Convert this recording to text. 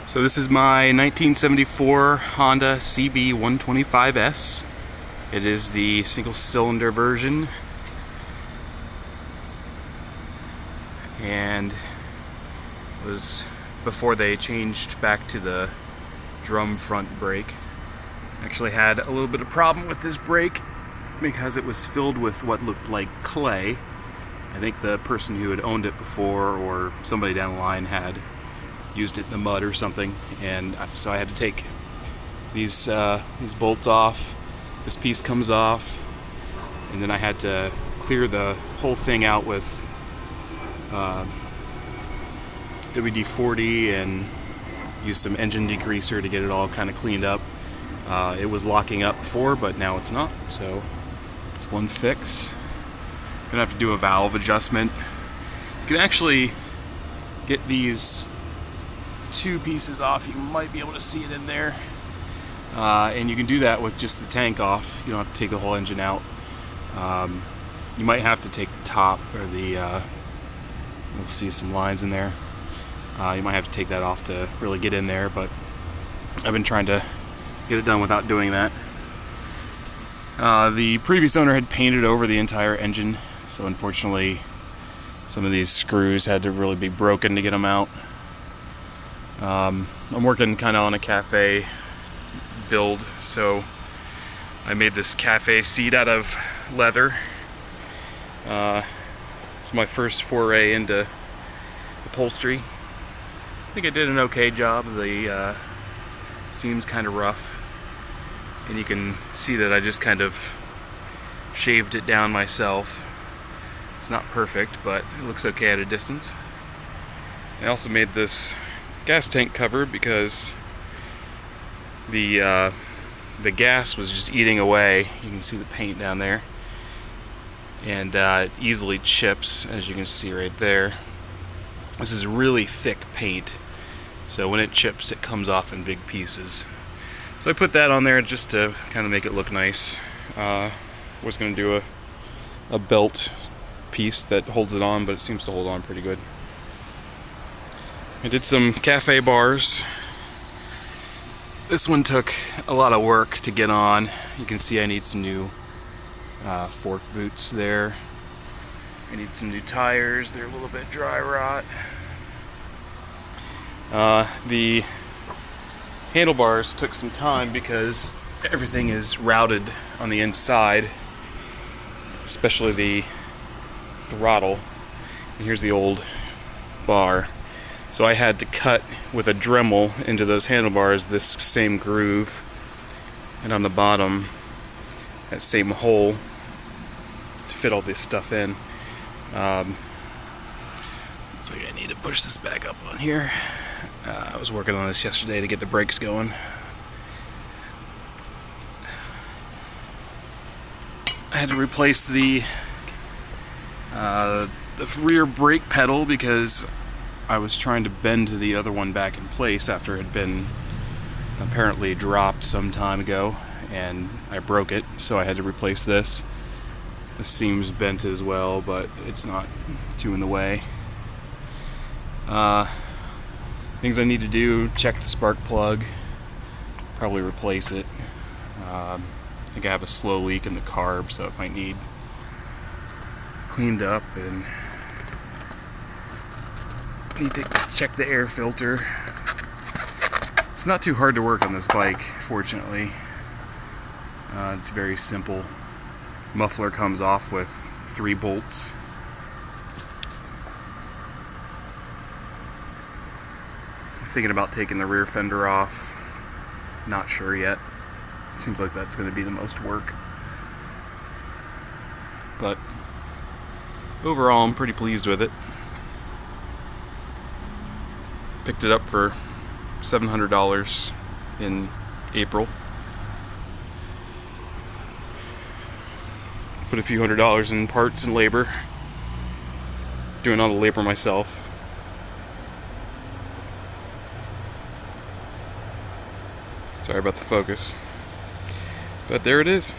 So this is my 1974 Honda CB125s. It is the single-cylinder version, and was before they changed back to the drum front brake. Actually had a little bit of problem with this brake because it was filled with what looked like clay. I think the person who had owned it before, or somebody down the line, had used it in the mud or something, and so I had to take these bolts off. This piece comes off, and then I had to clear the whole thing out with WD-40 and use some engine degreaser to get it all kind of cleaned up. It was locking up before, but now it's not, so it's one fix. Gonna have to do a valve adjustment. You can actually get these two pieces off. You might be able to see it in there, and you can do that with just the tank off. You don't have to take the whole engine out. You might have to take the top, or the you'll see some lines in there. You might have to take that off to really get in there, but I've been trying to get it done without doing that. The previous owner had painted over the entire engine, so unfortunately some of these screws had to really be broken to get them out. I'm working kind of on a cafe build, so I made this cafe seat out of leather. It's my first foray into upholstery. I think I did an okay job. The seam's kind of rough, and you can see that I just kind of shaved it down myself. It's not perfect, but it looks okay at a distance. I also made this gas tank cover because the gas was just eating away. You can see the paint down there, and it easily chips, as you can see right there. This is really thick paint, so when it chips, it comes off in big pieces. So I put that on there just to kind of make it look nice. Was going to do a belt piece that holds it on, but it seems to hold on pretty good. I did some cafe bars. This one took a lot of work to get on. You can see I need some new fork boots there. I need some new tires. They're a little bit dry rot. The handlebars took some time because everything is routed on the inside, especially the throttle. And here's the old bar. So I had to cut with a Dremel into those handlebars this same groove, and on the bottom that same hole to fit all this stuff in. Looks like I need to push this back up on here. I was working on this yesterday to get the brakes going. I had to replace the rear brake pedal because I was trying to bend the other one back in place after it had been apparently dropped some time ago, and I broke it, so I had to replace this. The seam's bent as well, but it's not too in the way. Things I need to do: check the spark plug, probably replace it. I think I have a slow leak in the carb, so it might need cleaned up, and need to check the air filter. It's not too hard to work on this bike, fortunately. It's very simple. Muffler comes off with 3 bolts. Thinking about taking the rear fender off. Not sure yet. Seems like that's going to be the most work. But overall, I'm pretty pleased with it. Picked it up for $700 in April. Put a few $100s in parts and labor. Doing all the labor myself. Sorry about the focus. But there it is.